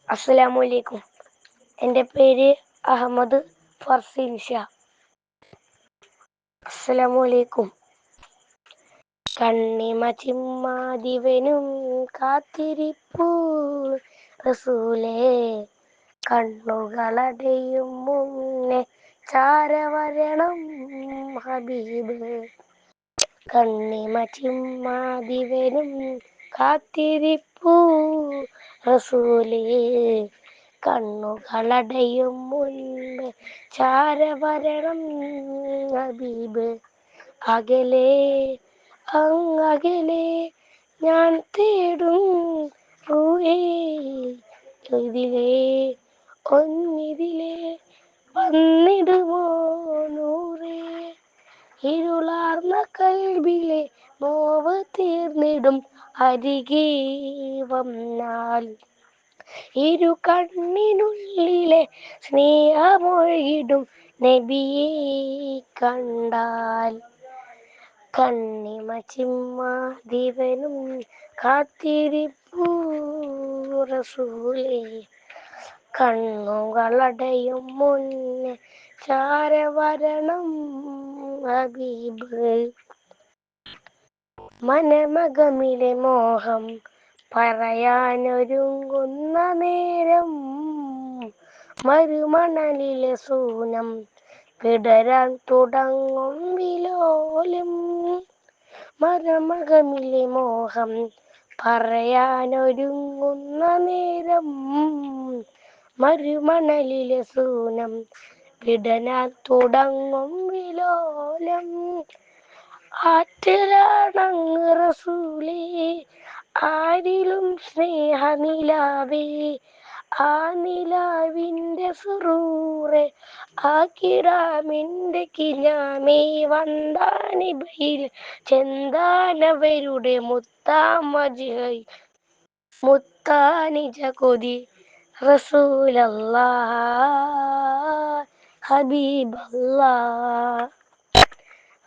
അസ്സലാമു അലൈക്കും. എൻ്റെ പേര് അഹമ്മദ് ഫർസീൻ ഷാ. അസ്സലാമു അലൈക്കും. കണ്ണിമ ചിമ്മാതിവനും കാത്തിരിപ്പൂ റസൂലേ, കണ്ണുകളടയും മുന്നേ ചാരവരണം ഹബീബ്. കണ്ണിമ ചിമ്മാതിവനും കാത്തിരിപ്പൂ റസൂലേ, കണ്ണുകളടയും മുൻപ് ചാരവരണം ഹബീബ്. അകലെ അങ്ങകലെ ഞാൻ തേടും റൂഹേ, ഇതിലേ ഒന്നിതിലേ വന്നിടുമോ നൂറേ. ഇരുളാർന്ന കൽബിലെ നോവ് തീർന്നിടും അരികെ വന്നാൽ, ഇരു കണ്ണിനുള്ളിലെ സ്നേഹമൊഴുകിടും നബിയെ കണ്ടാൽ. കണ്ണിമ ചിമ്മാതിവനും കാത്തിരിപ്പൂ റസൂലേ, കണ്ണുകളടയും മുന്നേ ചാരവരണം ഹബീബ്. മനമകമിലെ മോഹം പറയാനൊരുങ്ങുന്ന നേരം, മരുമണലിലെ സൂനം വിടരാൻ തുടങ്ങും വിലോലം. മനമകമിലെ മോഹം പറയാനൊരുങ്ങുന്ന നേരം, മരുമണലിലെ സൂനം വിടരാൻ തുടങ്ങും വിലോലം. ആറ്റലാണങ്ങ് റസൂലേ, ആരിലും സ്നേഹനിലാവേ, ആ നിലാവിൻ്റെ സുറൂറെ ആക്കിടാമെൻ്റെ കിനാമേ. വന്താനിബയിൽ ചെന്താനവരുടെ മുത്താമജിഹൈ മുത്താനിജ കൊതി റസൂലല്ലാഹ് ഹബീബല്ലാഹ്.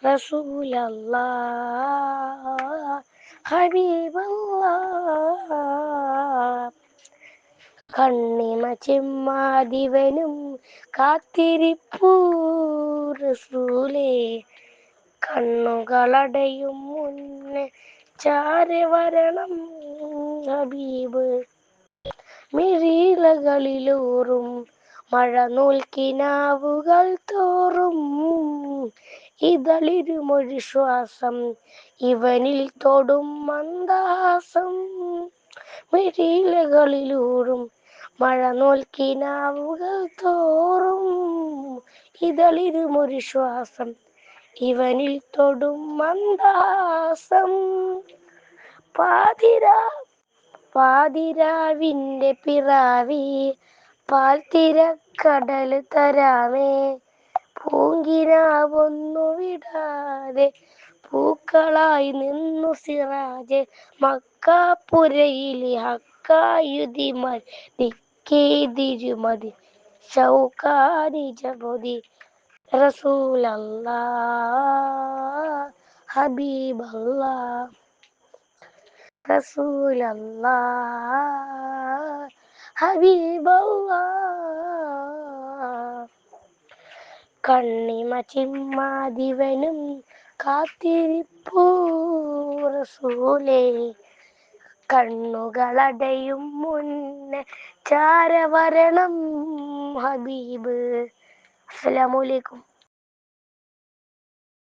റസൂലല്ലാഹ് ഹബീബല്ലാഹ്. കണ്ണിമ ചിമ്മാതിവനും കാത്തിരിപ്പൂ റസൂലേ, കണ്ണുകളടയും മുന്നേ ചാരവരണം ഹബീബ്. മിഴിലകളിലൂറും മഴനൂൽക്കിനാവുകൾ തോറും, ഇതളിരുമൊഴി ശ്വാസം ഇവനിൽ തൊടും മന്ദഹാസം. മിഴിലകളിലൂറും മഴനൂൽക്കിനാവുകൾ തോറും, ഇതളിരുമൊഴി ശ്വാസം ഇവനിൽ തൊടും മന്ദഹാസം. പാതിരാവിൻ്റെ പിറാവി പാൽത്തിരക്കടൽ തരാമേ, പൂങ്കിനാവൊന്നു വിടാതെ പൂക്കളായി നിന്നു സിറാജ്. മക്കാപ്പുരയിലെ ഹക്കായുതിമതിക്കേതിരുമതി ഷൗക്കാനിജ പൊതി റസൂലല്ലാഹ് ഹബീബല്ലാഹ്. റസൂലല്ലാഹ് ഹബീബല്ലാഹ്. കണ്ണിമ ചിമ്മാതിവനും കാത്തിരിപ്പൂ റസൂലേ, കണ്ണുകളടയും മുന്നേ ചാരവരണം ഹബീബ്. അസ്സലാമു അലൈക്കും.